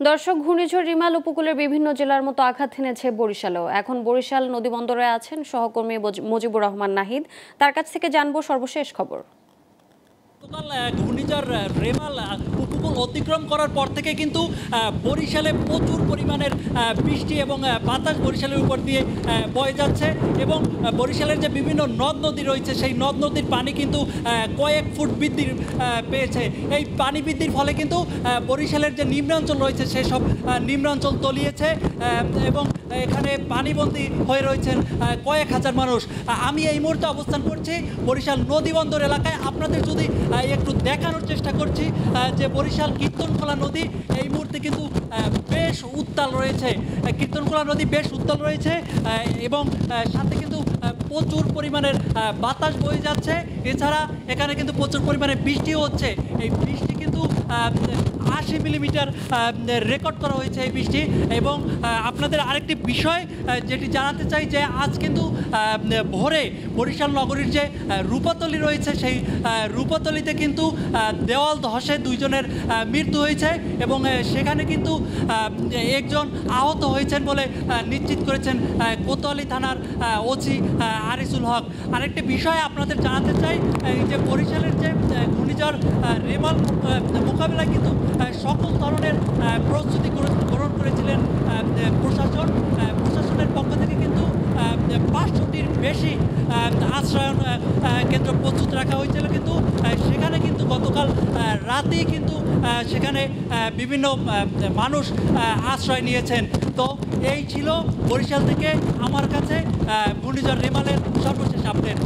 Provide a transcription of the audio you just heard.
দর্শক, ঘূর্ণিঝড় রিমাল উপকূলের বিভিন্ন জেলার মতো আঘাত হেনেছে বরিশালেও। এখন বরিশাল নদীবন্দরে আছেন সহকর্মী মুজিবুর রহমান নাহিদ। তার কাছ থেকে জানবো সর্বশেষ খবর। গতকাল ঘূর্ণিঝড় রেমাল উপকূল অতিক্রম করার পর থেকে কিন্তু বরিশালে প্রচুর পরিমাণের বৃষ্টি এবং বাতাস বরিশালের উপর দিয়ে বয়ে যাচ্ছে এবং বরিশালের যে বিভিন্ন নদ নদী রয়েছে সেই নদ নদীর পানি কিন্তু কয়েক ফুট বৃদ্ধি পেয়েছে। এই পানি বৃদ্ধির ফলে কিন্তু বরিশালের যে নিম্নাঞ্চল রয়েছে সেসব নিম্নাঞ্চল তলিয়েছে এবং এখানে পানিবন্দী হয়ে রয়েছেন কয়েক হাজার মানুষ। আমি এই মুহূর্তে অবস্থান করছি বরিশাল নদীবন্দর এলাকায়। আপনাদের যদি একটু দেখানোর চেষ্টা করছি যে বরিশাল কীর্তনখোলা নদী এই মুহূর্তে কিন্তু বেশ উত্তাল রয়েছে। কীর্তনখোলা নদী বেশ উত্তাল রয়েছে এবং সাথে কিন্তু প্রচুর পরিমাণের বাতাস বয়ে যাচ্ছে। এছাড়া এখানে কিন্তু প্রচুর পরিমাণে বৃষ্টিও হচ্ছে। এই বৃষ্টি কিন্তু 80 মিলিমিটার রেকর্ড করা হয়েছে এই বৃষ্টি। এবং আপনাদের আরেকটি বিষয় যেটি জানাতে চাই যে আজ কিন্তু ভোরে বরিশাল নগরীর যে রূপাতলি রয়েছে সেই রূপাতলিতে কিন্তু দেওয়াল ধসে দুইজনের মৃত্যু হয়েছে এবং সেখানে কিন্তু একজন আহত হয়েছেন বলে নিশ্চিত করেছেন কোতোয়ালি থানার ওসি আরিসুল হক। আরেকটি বিষয় আপনাদের জানাতে চাই যে বরিশালের যে ঘূর্ণিঝড় রেমাল মোকাবিলায় কিন্তু সকল ধরনের প্রস্তুতি গ্রহণ করেছিলেন প্রশাসনের পক্ষ থেকে কিন্তু 500টির বেশি আশ্রয়ন কেন্দ্র প্রস্তুত রাখা হয়েছিল। কিন্তু সেখানে কিন্তু গতকাল রাতেই কিন্তু সেখানে বিভিন্ন মানুষ আশ্রয় নিয়েছেন। তো এই ছিল বরিশাল থেকে আমার কাছে ঘূর্ণিঝড় রেমালের সর্বশেষ আপডেট।